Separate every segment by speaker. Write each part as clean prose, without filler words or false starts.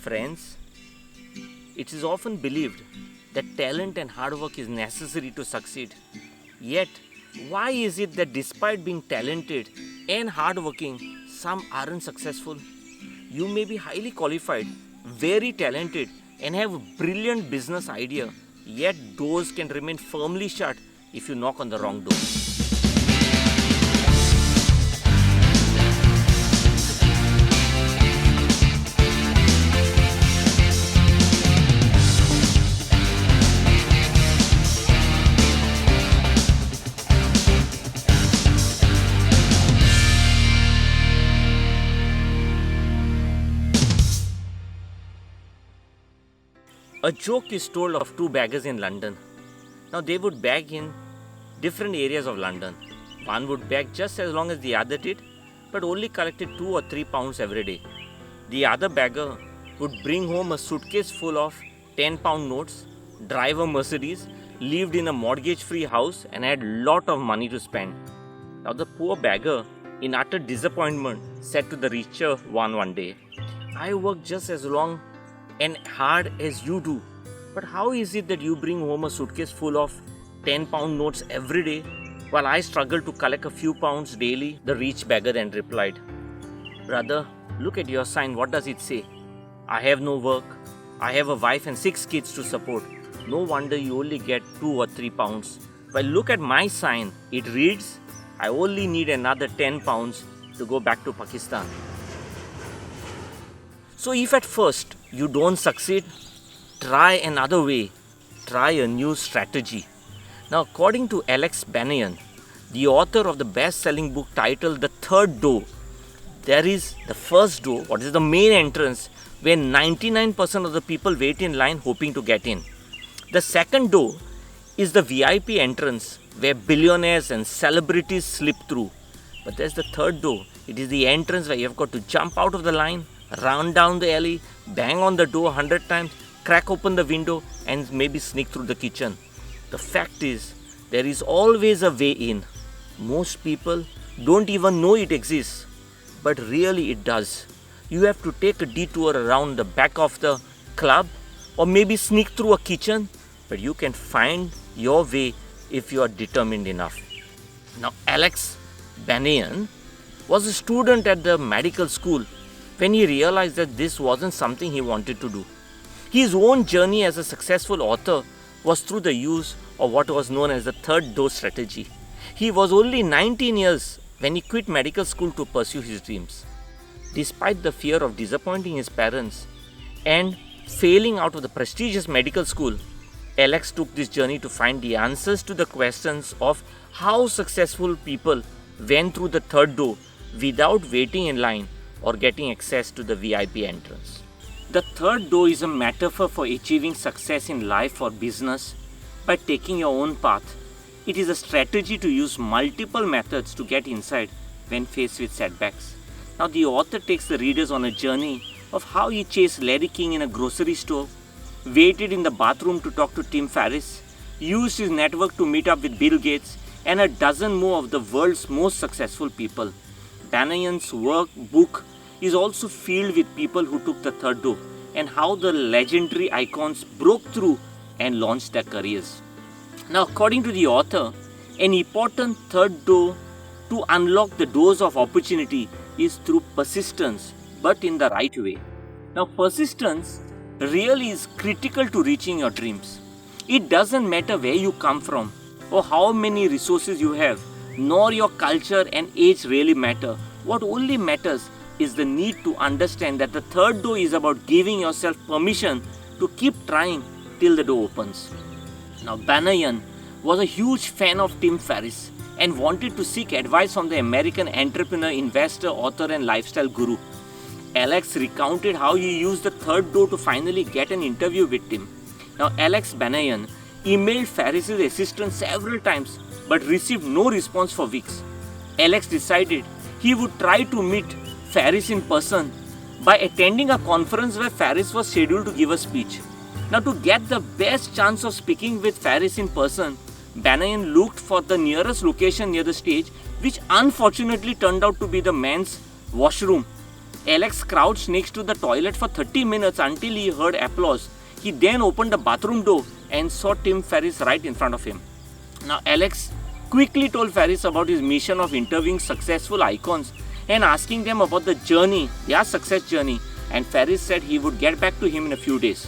Speaker 1: Friends, it is often believed that talent and hard work is necessary to succeed. Yet, why is it that despite being talented and hardworking, some aren't successful? You may be highly qualified, very talented, and have a brilliant business idea, yet doors can remain firmly shut if you knock on the wrong door. A joke is told of two beggars in London. Now they would beg in different areas of London. One would beg just as long as the other did, but only collected 2 or 3 pounds every day. The other beggar would bring home a suitcase full of 10-pound notes, drive a Mercedes, lived in a mortgage-free house, and had lot of money to spend. Now the poor beggar, in utter disappointment, said to the richer one day, "I work just as long and hard as you do, but how is it that you bring home a suitcase full of 10-pound notes every day while I struggle to collect a few pounds daily?" The rich beggar then replied, "Brother, look at your sign. What does it say? I have no work. I have a wife and 6 kids to support. No wonder you only get 2 or 3 pounds. Well, look at my sign. It reads, I only need another 10 pounds to go back to Pakistan." So if at first you don't succeed, try another way. Try a new strategy. Now, according to Alex Banayan, the author of the best-selling book titled The Third Door, there is the first door, what is the main entrance, where 99% of the people wait in line hoping to get in. The second door is the VIP entrance, where billionaires and celebrities slip through. But there's the third door. It is the entrance where you've got to jump out of the line, run down the alley, bang on the door 100 times, crack open the window, and maybe sneak through the kitchen. The fact is, there is always a way in. Most people don't even know it exists, but really it does. You have to take a detour around the back of the club or maybe sneak through a kitchen, but you can find your way if you are determined enough. Now, Alex Banayan was a student at the medical school when he realized that this wasn't something he wanted to do. His own journey as a successful author was through the use of what was known as the third door strategy. He was only 19 years when he quit medical school to pursue his dreams. Despite the fear of disappointing his parents and failing out of the prestigious medical school, Alex took this journey to find the answers to the questions of how successful people went through the third door without waiting in line or getting access to the VIP entrance. The third door is a metaphor for achieving success in life or business by taking your own path. It is a strategy to use multiple methods to get inside when faced with setbacks. Now, the author takes the readers on a journey of how he chased Larry King in a grocery store, waited in the bathroom to talk to Tim Ferriss, used his network to meet up with Bill Gates, and a dozen more of the world's most successful people. Banayan's book is also filled with people who took the third door and how the legendary icons broke through and launched their careers. Now, according to the author, an important third door to unlock the doors of opportunity is through persistence, but in the right way. Now, persistence really is critical to reaching your dreams. It doesn't matter where you come from or how many resources you have, nor your culture and age really matter. What only matters is the need to understand that the third door is about giving yourself permission to keep trying till the door opens. Now, Banayan was a huge fan of Tim Ferriss and wanted to seek advice from the American entrepreneur, investor, author, and lifestyle guru. Alex recounted how he used the third door to finally get an interview with Tim. Now, Alex Banayan emailed Ferriss's assistant several times but received no response for weeks. Alex decided he would try to meet Ferriss in person by attending a conference where Ferriss was scheduled to give a speech. Now, to get the best chance of speaking with Ferriss in person, Banayan looked for the nearest location near the stage, which unfortunately turned out to be the men's washroom. Alex crouched next to the toilet for 30 minutes until he heard applause. He then opened the bathroom door and saw Tim Ferriss right in front of him. Now, Alex quickly told Ferriss about his mission of interviewing successful icons and asking them about the journey, their success journey, and Ferriss said he would get back to him in a few days.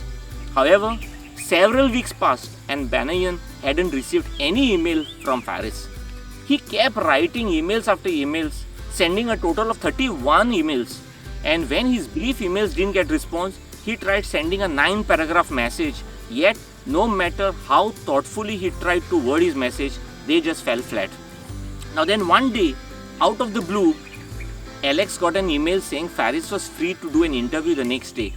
Speaker 1: However, several weeks passed and Banayan hadn't received any email from Ferriss. He kept writing emails after emails, sending a total of 31 emails. And when his brief emails didn't get response, he tried sending a 9-paragraph message. Yet, no matter how thoughtfully he tried to word his message, they just fell flat. Now then one day, out of the blue, Alex got an email saying Ferriss was free to do an interview the next day.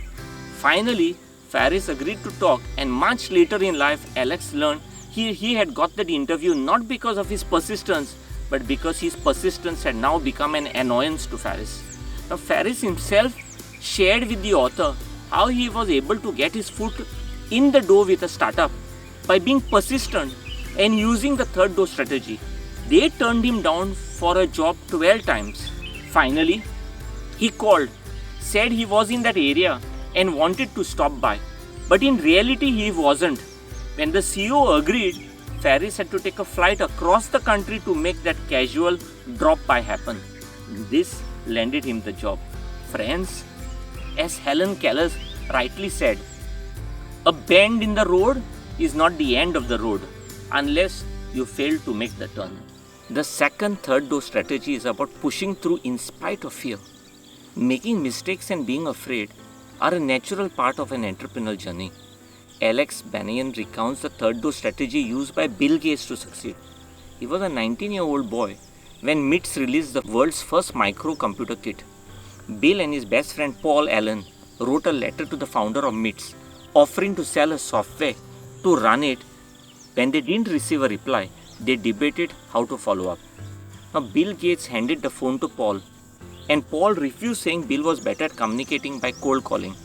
Speaker 1: Finally, Ferriss agreed to talk, and much later in life, Alex learned he had got that interview not because of his persistence, but because his persistence had now become an annoyance to Ferriss. Now, Ferriss himself shared with the author how he was able to get his foot in the door with a startup by being persistent and using the third door strategy. They turned him down for a job 12 times. Finally, he called, said he was in that area and wanted to stop by. But in reality, he wasn't. When the CEO agreed, Ferriss had to take a flight across the country to make that casual drop-by happen. This landed him the job. Friends, as Helen Keller rightly said, a bend in the road is not the end of the road unless you fail to make the turn. The second third door strategy is about pushing through in spite of fear. Making mistakes and being afraid are a natural part of an entrepreneurial journey. Alex Banayan recounts the third door strategy used by Bill Gates to succeed. He was a 19-year-old boy when MITS released the world's first microcomputer kit. Bill and his best friend Paul Allen wrote a letter to the founder of MITS offering to sell a software to run it. When they didn't receive a reply, they debated how to follow up. Now, Bill Gates handed the phone to Paul, and Paul refused, saying Bill was better at communicating by cold calling.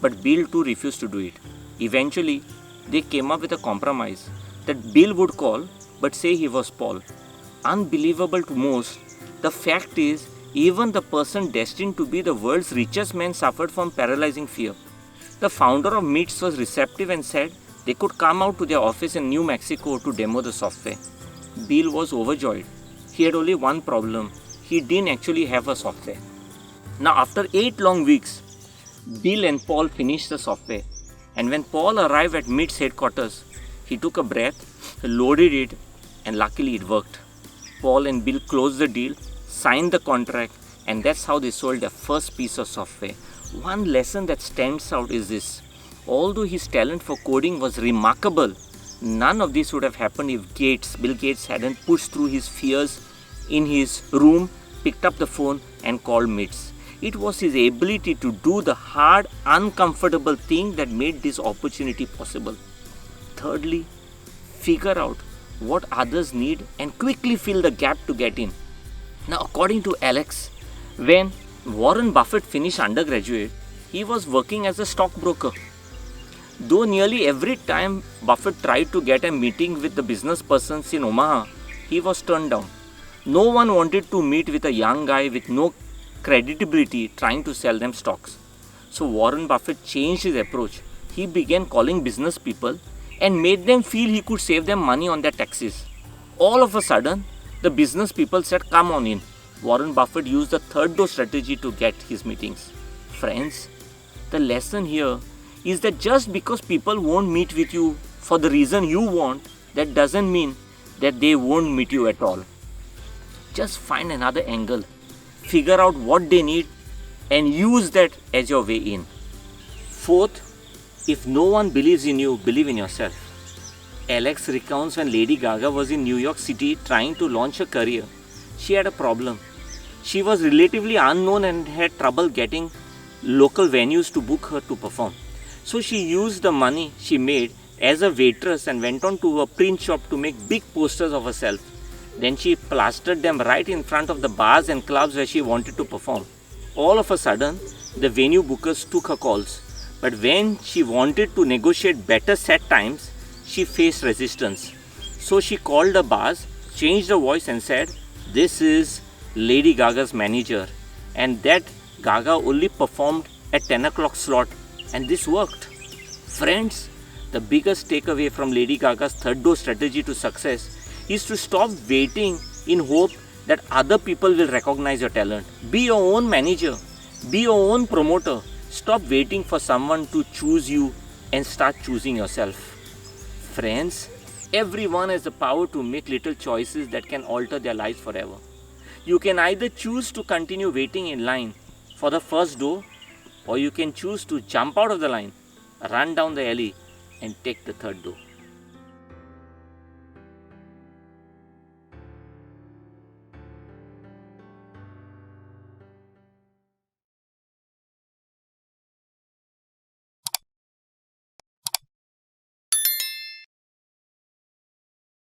Speaker 1: But Bill too refused to do it. Eventually, they came up with a compromise that Bill would call but say he was Paul. Unbelievable to most, the fact is, even the person destined to be the world's richest man suffered from paralyzing fear. The founder of MITS was receptive and said they could come out to their office in New Mexico to demo the software. Bill was overjoyed. He had only one problem. He didn't actually have a software. Now, after 8 long weeks, Bill and Paul finished the software. And when Paul arrived at MITS headquarters, he took a breath, loaded it, and luckily it worked. Paul and Bill closed the deal, signed the contract, and that's how they sold their first piece of software. One lesson that stands out is this. Although his talent for coding was remarkable, none of this would have happened if Bill Gates hadn't pushed through his fears in his room, picked up the phone, and called MITS. It was his ability to do the hard, uncomfortable thing that made this opportunity possible. Thirdly, figure out what others need and quickly fill the gap to get in. Now, according to Alex, when Warren Buffett finished undergraduate, he was working as a stockbroker. Though nearly every time Buffett tried to get a meeting with the business persons in Omaha, he was turned down. No one wanted to meet with a young guy with no credibility trying to sell them stocks. So Warren Buffett changed his approach. He began calling business people and made them feel he could save them money on their taxes. All of a sudden, the business people said, "Come on in." Warren Buffett used the third door strategy to get his meetings. Friends, the lesson here is that just because people won't meet with you for the reason you want, that doesn't mean that they won't meet you at all. Just find another angle, figure out what they need, and use that as your way in. Fourth, if no one believes in you, believe in yourself. Alex recounts when Lady Gaga was in New York City trying to launch a career. She had a problem. She was relatively unknown and had trouble getting local venues to book her to perform. So she used the money she made as a waitress and went on to a print shop to make big posters of herself. Then she plastered them right in front of the bars and clubs where she wanted to perform. All of a sudden, the venue bookers took her calls. But when she wanted to negotiate better set times, she faced resistance. So she called the bars, changed her voice and said, "This is Lady Gaga's manager." And that Gaga only performed at 10 o'clock slot and this worked. Friends, the biggest takeaway from Lady Gaga's third door strategy to success is to stop waiting in hope that other people will recognize your talent. Be your own manager. Be your own promoter. Stop waiting for someone to choose you and start choosing yourself. Friends, everyone has the power to make little choices that can alter their lives forever. You can either choose to continue waiting in line for the first door, or you can choose to jump out of the line, run down the alley and take the third door.